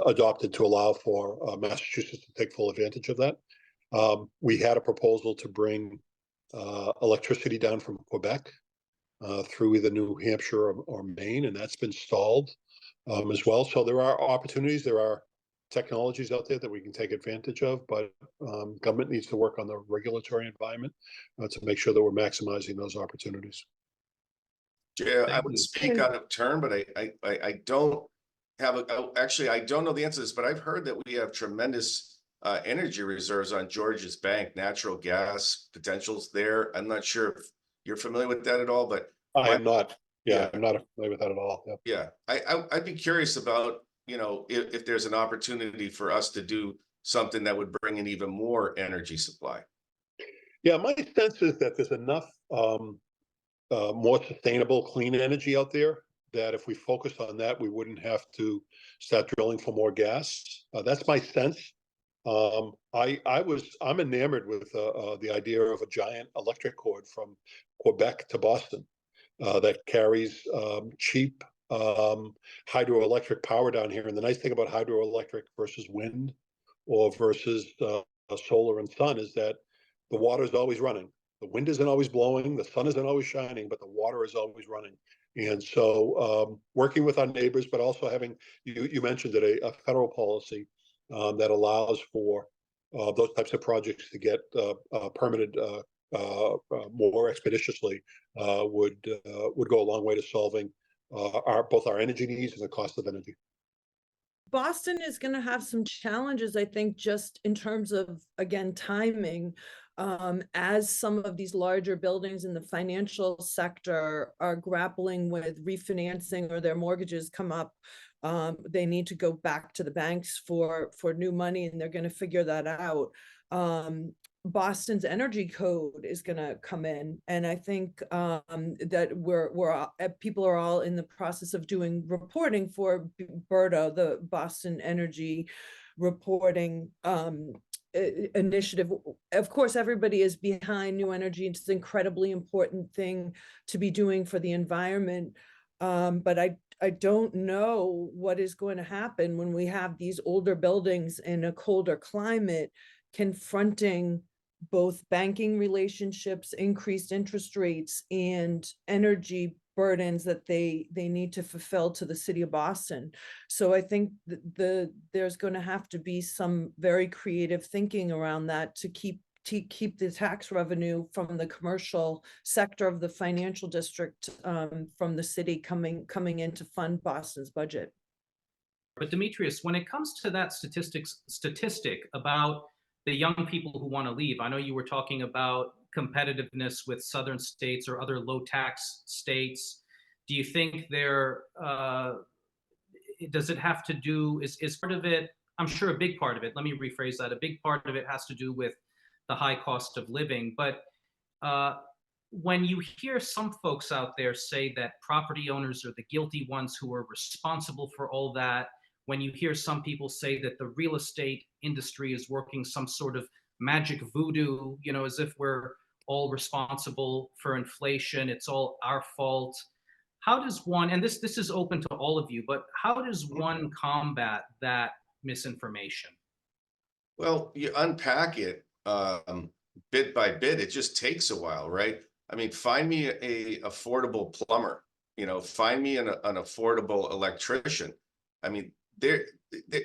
adopted to allow for Massachusetts to take full advantage of that. We had a proposal to bring electricity down from Quebec through either New Hampshire or Maine, and that's been stalled as well. So there are opportunities, there are technologies out there that we can take advantage of, but government needs to work on the regulatory environment to make sure that we're maximizing those opportunities. Yeah, I would speak out of turn, but I don't have actually, I don't know the answer to this, but I've heard that we have tremendous energy reserves on George's Bank, natural gas potentials there. I'm not sure if you're familiar with that at all, but I am not. Yeah, I'm not familiar with that at all. Yeah, I'd be curious about, you know, if there's an opportunity for us to do something that would bring in even more energy supply. Yeah, my sense is that there's enough more sustainable, clean energy out there that if we focused on that, we wouldn't have to start drilling for more gas. That's my sense. I'm enamored with the idea of a giant electric cord from Quebec to Boston that carries cheap hydroelectric power down here. And the nice thing about hydroelectric versus wind or versus solar and sun is that the water is always running. The wind isn't always blowing, the sun isn't always shining, but the water is always running. And so working with our neighbors, but also having, you mentioned it, a federal policy that allows for those types of projects to get permitted more expeditiously would go a long way to solving both our energy needs and the cost of energy. Boston is going to have some challenges, I think, just in terms of, again, timing, as some of these larger buildings in the financial sector are grappling with refinancing or their mortgages come up. They need to go back to the banks for new money, and they're going to figure that out. Boston's energy code is going to come in, and I think that people are all in the process of doing reporting for BERTA, the Boston Energy Reporting Initiative. Of course, everybody is behind new energy. It's an incredibly important thing to be doing for the environment, but I don't know what is going to happen when we have these older buildings in a colder climate confronting both banking relationships, increased interest rates, and energy burdens that they need to fulfill to the city of Boston. So I think there's going to have to be some very creative thinking around that to keep the tax revenue from the commercial sector of the financial district, from the city coming in to fund Boston's budget. But Demetrios, when it comes to that statistic about the young people who want to leave, I know you were talking about competitiveness with southern states or other low tax states. Do you think does it have to do, is part of it, I'm sure a big part of it, let me rephrase that, a big part of it has to do with the high cost of living. But when you hear some folks out there say that property owners are the guilty ones who are responsible for all that, when you hear some people say that the real estate industry is working some sort of magic voodoo, you know, as if we're all responsible for inflation, it's all our fault. How does one, and this is open to all of you, but how does one combat that misinformation? Well, you unpack it bit by bit. It just takes a while, right? I mean, find me a affordable plumber, you know, find me an affordable electrician. I mean,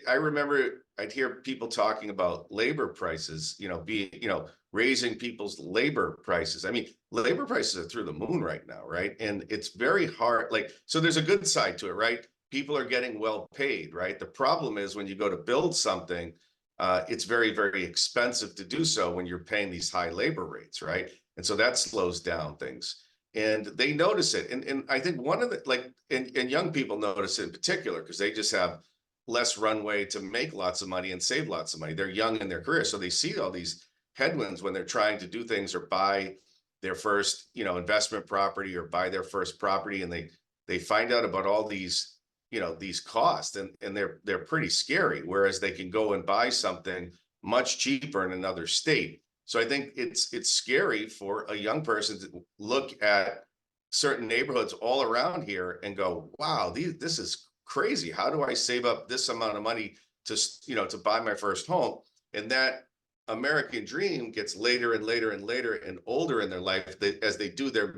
I remember I'd hear people talking about labor prices, you know, raising people's labor prices. I mean, labor prices are through the moon right now, right? And it's very hard. Like, so there's a good side to it, right? People are getting well paid, right? The problem is when you go to build something, it's very, very expensive to do so when you're paying these high labor rates, right? And so that slows down things. And they notice it. And I think one of the, like, and young people notice it in particular because they just have less runway to make lots of money and save lots of money. They're young in their career. So they see all these headwinds when they're trying to do things or buy their first, you know, investment property or buy their first property. And they find out about all these, you know, these costs and they're pretty scary. Whereas they can go and buy something much cheaper in another state. So I think it's scary for a young person to look at certain neighborhoods all around here and go, wow, this is crazy. How do I save up this amount of money to, you know, to buy my first home? And that American dream gets later and later and later and older in their life as they do their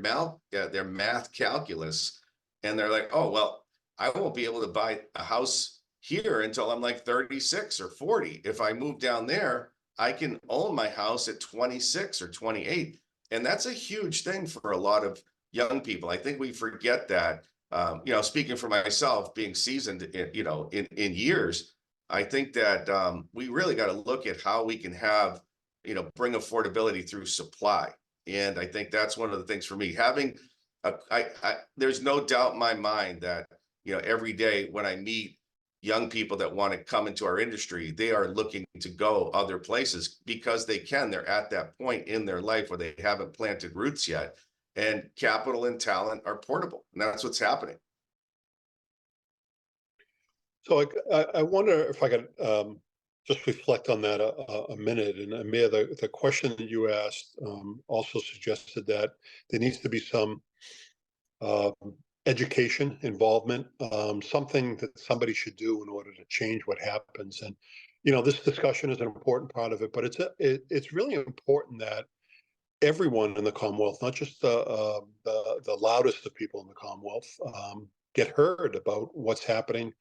math calculus. And they're like, oh, well, I won't be able to buy a house here until I'm like 36 or 40. If I move down there, I can own my house at 26 or 28. And that's a huge thing for a lot of young people. I think we forget that. You know, speaking for myself, being seasoned, in years, I think that we really got to look at how we can have, you know, bring affordability through supply. And I think that's one of the things for me. Having, there's no doubt in my mind that, you know, every day when I meet young people that want to come into our industry, they are looking to go other places because they can. They're at that point in their life where they haven't planted roots yet. And capital and talent are portable. And that's what's happening. So I wonder if I could just reflect on that a minute. And Amir, the question that you asked also suggested that there needs to be some education involvement, something that somebody should do in order to change what happens. And, you know, this discussion is an important part of it, but it's really important that everyone in the Commonwealth, not just the loudest of people in the Commonwealth, get heard about what's happening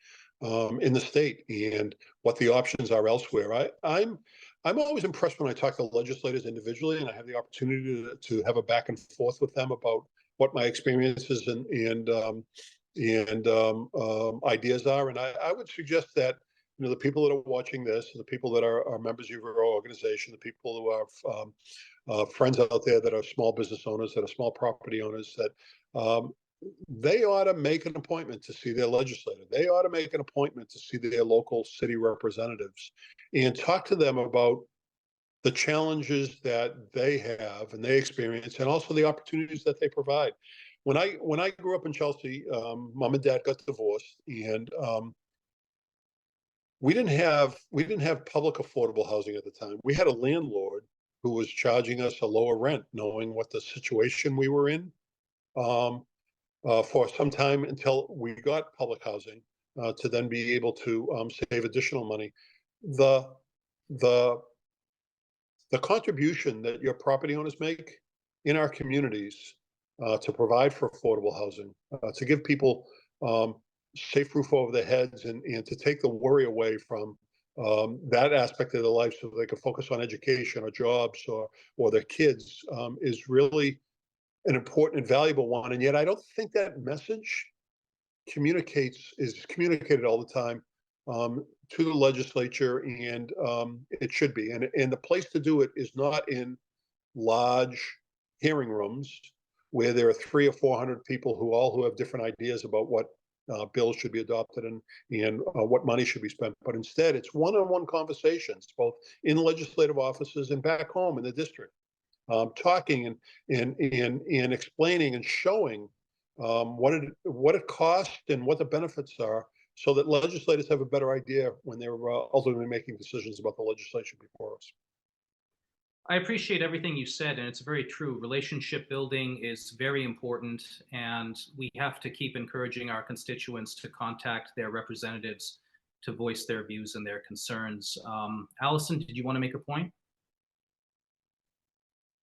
in the state and what the options are elsewhere. I'm always impressed when I talk to legislators individually, and I have the opportunity to have a back and forth with them about what my experiences and ideas are. And I would suggest that, you know, the people that are watching this, the people that are members of your organization, the people who are friends out there that are small business owners, that are small property owners, that they ought to make an appointment to see their legislator. They ought to make an appointment to see their local city representatives and talk to them about the challenges that they have and they experience, and also the opportunities that they provide. When I grew up in Chelsea, mom and dad got divorced, and we didn't have public affordable housing at the time. We had a landlord who was charging us a lower rent, knowing what the situation we were in, for some time until we got public housing, to then be able to save additional money. The the contribution that your property owners make in our communities to provide for affordable housing, to give people safe roof over their heads, and to take the worry away from that aspect of their life so they can focus on education or jobs or their kids, is really an important and valuable one. And yet I don't think that message is communicated all the time to the legislature, and it should be. And the place to do it is not in large hearing rooms where there are 300 or 400 people who have different ideas about what bills should be adopted and what money should be spent. But instead, it's one-on-one conversations, both in legislative offices and back home in the district, talking and explaining and showing what it costs and what the benefits are, so that legislators have a better idea when they're ultimately making decisions about the legislation before us. I appreciate everything you said, and it's very true. Relationship building is very important, and we have to keep encouraging our constituents to contact their representatives to voice their views and their concerns. Allison, did you want to make a point?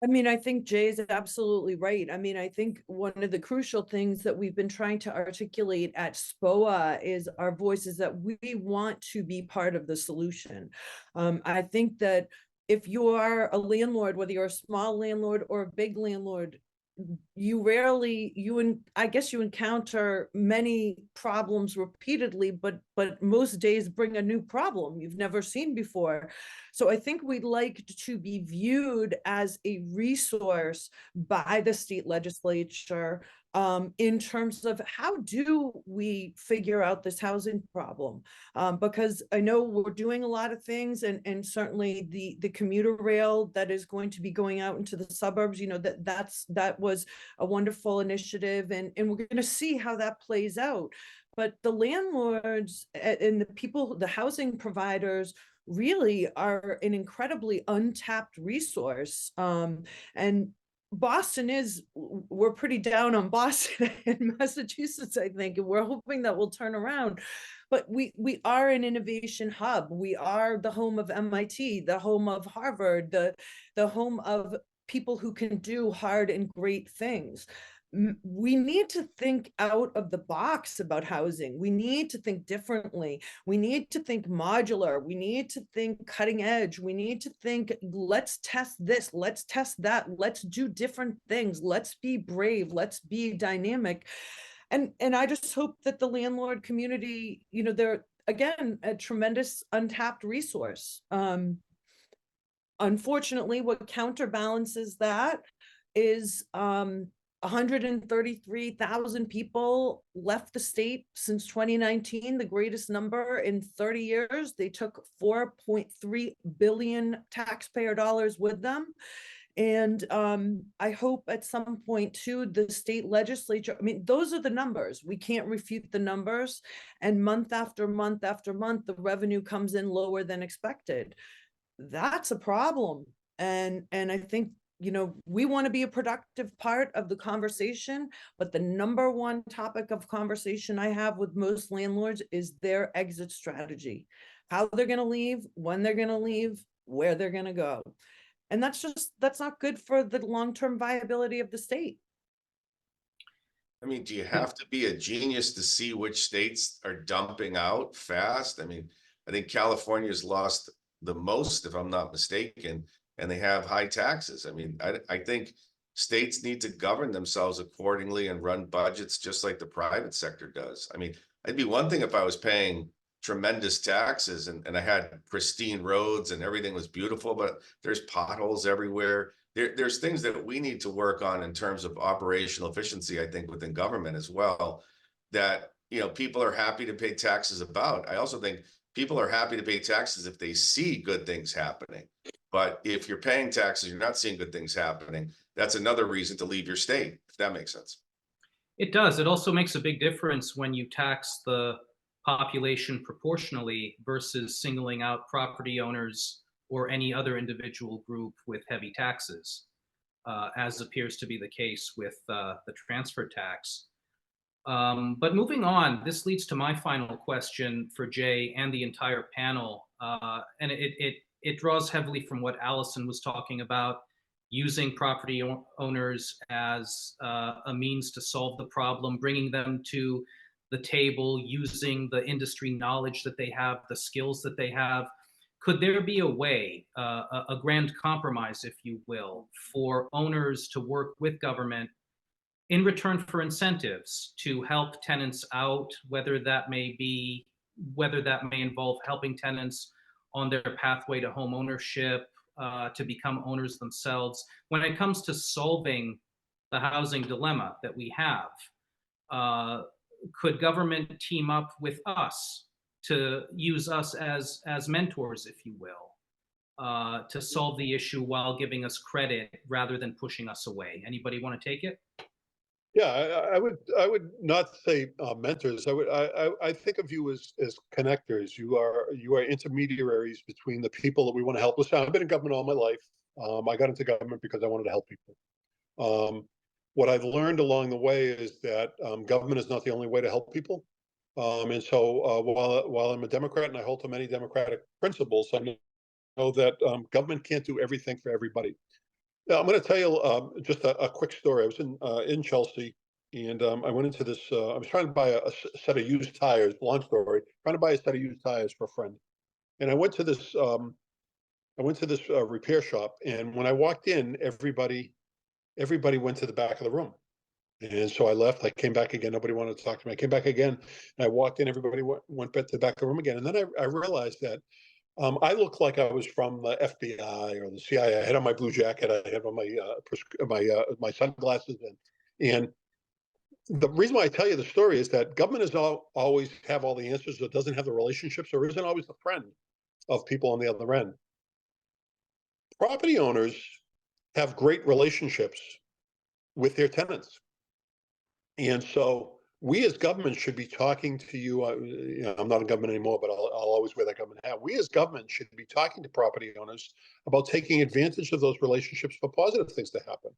I mean, I think Jay is absolutely right. I mean, I think one of the crucial things that we've been trying to articulate at SPOA is our voices, that we want to be part of the solution. I think that if you are a landlord, whether you're a small landlord or a big landlord, I guess you encounter many problems repeatedly, but most days bring a new problem you've never seen before. So I think we'd like to be viewed as a resource by the state legislature in terms of how do we figure out this housing problem, because I know we're doing a lot of things, and certainly the commuter rail that is going to be going out into the suburbs, you know, that was a wonderful initiative, and we're going to see how that plays out. But the landlords and the people, the housing providers, really are an incredibly untapped resource. And we're pretty down on Boston and Massachusetts, I think, and we're hoping that will turn around. But we are an innovation hub. We are the home of MIT, the home of Harvard, the home of people who can do hard and great things. We need to think out of the box about housing. We need to think differently. We need to think modular. We need to think cutting edge. We need to think, let's test this, let's test that, let's do different things. Let's be brave, let's be dynamic. And I just hope that the landlord community, you know, they're, again, a tremendous untapped resource. Unfortunately, what counterbalances that is 133,000 people left the state since 2019, the greatest number in 30 years. They took 4.3 billion taxpayer dollars with them. And I hope at some point too, the state legislature, I mean, those are the numbers. We can't refute the numbers. And month after month after month, the revenue comes in lower than expected. That's a problem. And I think, you know, we want to be a productive part of the conversation, but the number one topic of conversation I have with most landlords is their exit strategy, how they're going to leave, when they're going to leave, where they're going to go. And that's not good for the long-term viability of the state. I mean, do you have to be a genius to see which states are dumping out fast? I mean, I think California's lost the most, if I'm not mistaken, and they have high taxes. I mean, I think states need to govern themselves accordingly and run budgets just like the private sector does. I mean, it'd be one thing if I was paying tremendous taxes and I had pristine roads and everything was beautiful, but there's potholes everywhere. There's things that we need to work on in terms of operational efficiency, I think, within government as well, that, you know, people are happy to pay taxes about. I also think people are happy to pay taxes if they see good things happening. But if you're paying taxes, you're not seeing good things happening, that's another reason to leave your state, if that makes sense. It does. It also makes a big difference when you tax the population proportionally versus singling out property owners or any other individual group with heavy taxes, as appears to be the case with the transfer tax. But moving on, this leads to my final question for Jay and the entire panel. And it draws heavily from what Allison was talking about, using property owners as a means to solve the problem, bringing them to the table, using the industry knowledge that they have, the skills that they have. Could there be a way, a grand compromise, if you will, for owners to work with government in return for incentives to help tenants out, whether that may involve helping tenants on their pathway to home ownership, to become owners themselves? When it comes to solving the housing dilemma that we have, could government team up with us to use us as mentors, if you will, to solve the issue while giving us credit rather than pushing us away? Anybody want to take it? Yeah, I would not say mentors. I think of you as connectors. You are intermediaries between the people that we want to help. Listen, I've been in government all my life. I got into government because I wanted to help people. What I've learned along the way is that government is not the only way to help people. And so while I'm a Democrat and I hold to many democratic principles, I know that government can't do everything for everybody. Yeah, I'm going to tell you just a quick story. I was in Chelsea, and I went into this. I was trying to buy a set of used tires. Long story. Trying to buy a set of used tires for a friend, and I went to this. Repair shop, and when I walked in, everybody went to the back of the room. And so I left. I came back again. Nobody wanted to talk to me. I came back again, and I walked in. Everybody went back to the back of the room again. And then I realized that I looked like I was from the FBI or the CIA. I had on my blue jacket. I had on my sunglasses, and the reason why I tell you the story is that government doesn't always have all the answers, or doesn't have the relationships, or isn't always the friend of people on the other end. Property owners have great relationships with their tenants, and so we as government should be talking to you. I'm not in government anymore, but I'll always wear that government hat. We as government should be talking to property owners about taking advantage of those relationships for positive things to happen.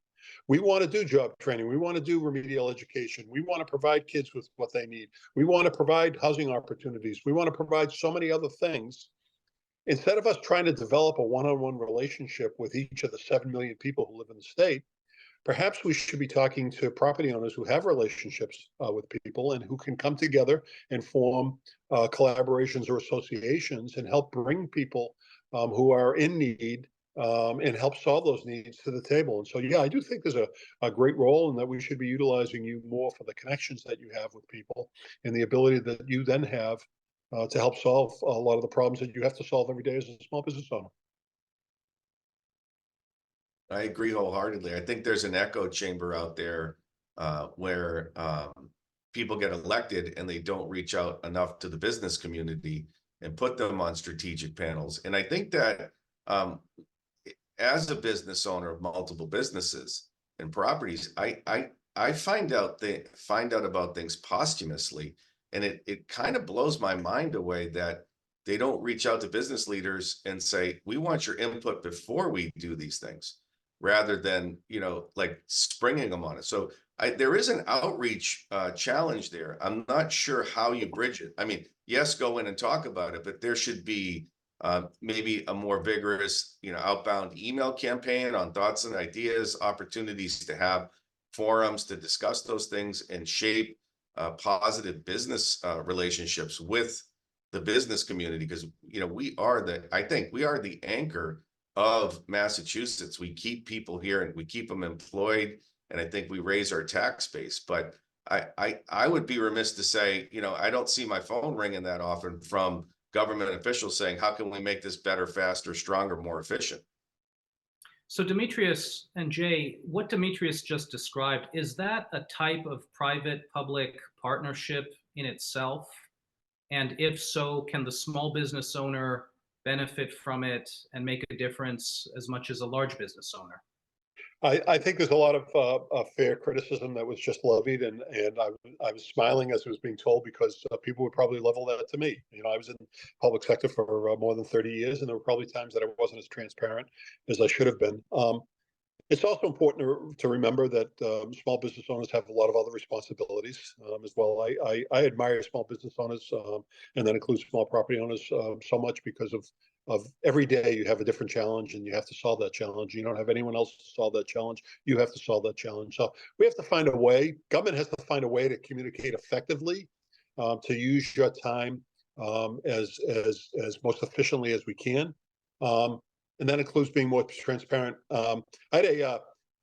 We want to do job training. We want to do remedial education. We want to provide kids with what they need. We want to provide housing opportunities. We want to provide so many other things. Instead of us trying to develop a one-on-one relationship with each of the 7 million people who live in the state, perhaps we should be talking to property owners who have relationships with people and who can come together and form collaborations or associations and help bring people who are in need and help solve those needs to the table. And so, yeah, I do think there's a great role, and that we should be utilizing you more for the connections that you have with people and the ability that you then have to help solve a lot of the problems that you have to solve every day as a small business owner. I agree wholeheartedly. I think there's an echo chamber out there where people get elected and they don't reach out enough to the business community and put them on strategic panels. And I think that as a business owner of multiple businesses and properties, I find out about things posthumously, and it kind of blows my mind away that they don't reach out to business leaders and say, we want your input before we do these things, rather than, like springing them on it. So there is an outreach challenge there. I'm not sure how you bridge it. I mean, yes, go in and talk about it, but there should be maybe a more vigorous, outbound email campaign on thoughts and ideas, opportunities to have forums to discuss those things and shape positive business relationships with the business community. Because, I think we are the anchor of Massachusetts. We keep people here and we keep them employed, and I think we raise our tax base. But I would be remiss to say, I don't see my phone ringing that often from government officials saying, how can we make this better, faster, stronger, more efficient? So Demetrios and Jay, what Demetrios just described, is that a type of private-public partnership in itself? And if so, can the small business owner benefit from it and make a difference as much as a large business owner? I think there's a lot of fair criticism that was just levied, and I was smiling as it was being told, because people would probably level that to me. I was in public sector for more than 30 years, and there were probably times that I wasn't as transparent as I should have been. It's also important to remember that small business owners have a lot of other responsibilities as well. I admire small business owners, and that includes small property owners so much because of every day you have a different challenge and you have to solve that challenge. You don't have anyone else to solve that challenge. You have to solve that challenge. So we have to find a way. Government has to find a way to communicate effectively, to use your time as most efficiently as we can. And that includes being more transparent. I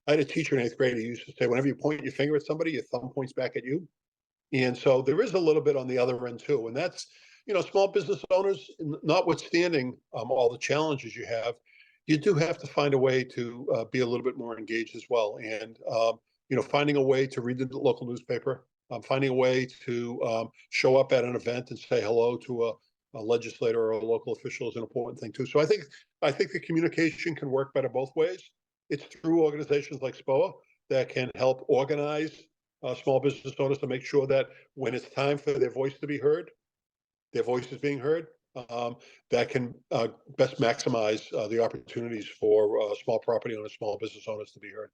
had a teacher in 8th grade who used to say, whenever you point your finger at somebody, your thumb points back at you. And so there is a little bit on the other end too. And that's, small business owners, notwithstanding all the challenges you have, you do have to find a way to be a little bit more engaged as well. And, finding a way to read the local newspaper, finding a way to show up at an event and say hello to a legislator or a local official is an important thing too. So I think the communication can work better both ways. It's through organizations like SPOA that can help organize small business owners to make sure that when it's time for their voice to be heard, their voice is being heard. That can best maximize the opportunities for small property owners, small business owners to be heard.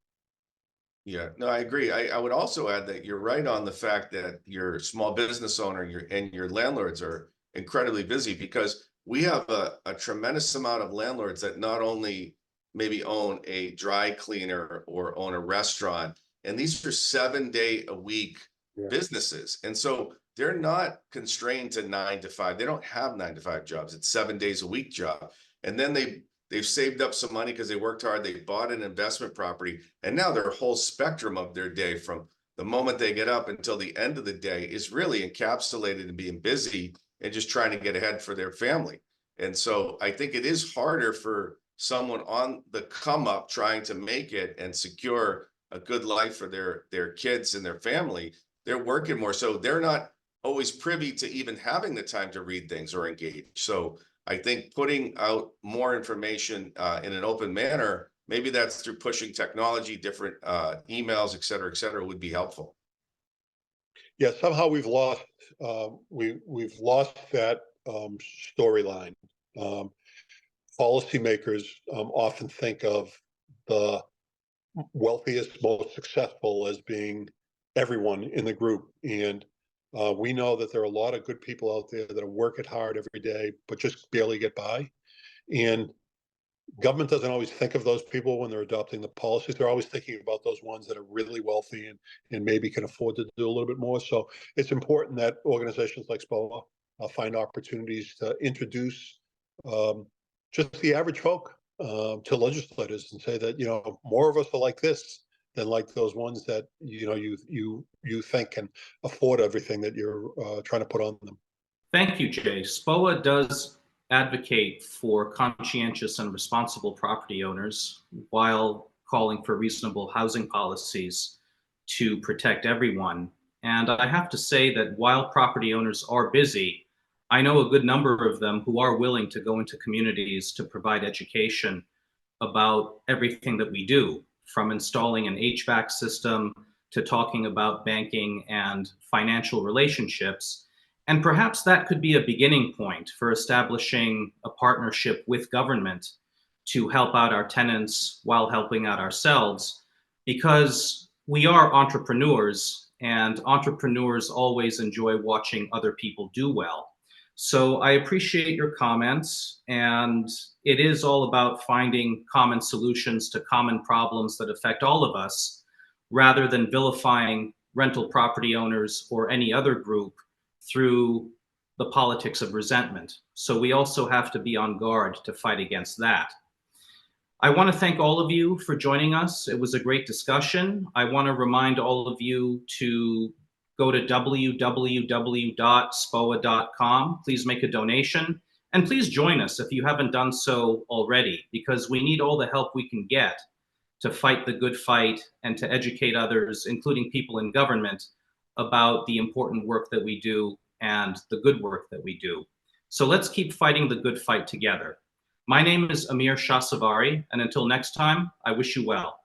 Yeah, no, I agree. I would also add that you're right on the fact that your small business owner and your landlords are incredibly busy, because we have a tremendous amount of landlords that not only maybe own a dry cleaner or own a restaurant, and these are 7-day-a-week Yeah. businesses. And so they're not constrained to 9 to 5. They don't have 9 to 5 jobs. It's 7 days a week job. And then they've saved up some money because they worked hard. They bought an investment property, and now their whole spectrum of their day, from the moment they get up until the end of the day, is really encapsulated in being busy and just trying to get ahead for their family. And so I think it is harder for someone on the come up trying to make it and secure a good life for their kids and their family. They're working more, so they're not always privy to even having the time to read things or engage. So I think putting out more information in an open manner, maybe that's through pushing technology, different emails, et cetera, would be helpful. Yeah, somehow we've lost that storyline. Policymakers often think of the wealthiest, most successful as being everyone in the group, and we know that there are a lot of good people out there that are working hard every day, but just barely get by. And government doesn't always think of those people when they're adopting the policies. They're always thinking about those ones that are really wealthy and maybe can afford to do a little bit more. So it's important that organizations like SPOA find opportunities to introduce just the average folk to legislators and say that, more of us are like this than like those ones that, you think can afford everything that you're trying to put on them. Thank you, Jay. SPOA does advocate for conscientious and responsible property owners while calling for reasonable housing policies to protect everyone. And I have to say that while property owners are busy, I know a good number of them who are willing to go into communities to provide education about everything that we do, from installing an HVAC system to talking about banking and financial relationships. And perhaps that could be a beginning point for establishing a partnership with government to help out our tenants while helping out ourselves, because we are entrepreneurs, and entrepreneurs always enjoy watching other people do well. So I appreciate your comments, and it is all about finding common solutions to common problems that affect all of us, rather than vilifying rental property owners or any other group through the politics of resentment. So we also have to be on guard to fight against that. I want to thank all of you for joining us. It was a great discussion. I want to remind all of you to go to www.spoa.com. Please make a donation, and please join us if you haven't done so already, because we need all the help we can get to fight the good fight and to educate others, including people in government, about the important work that we do and the good work that we do. So let's keep fighting the good fight together. My name is Amir Shahsavari, and until next time, I wish you well.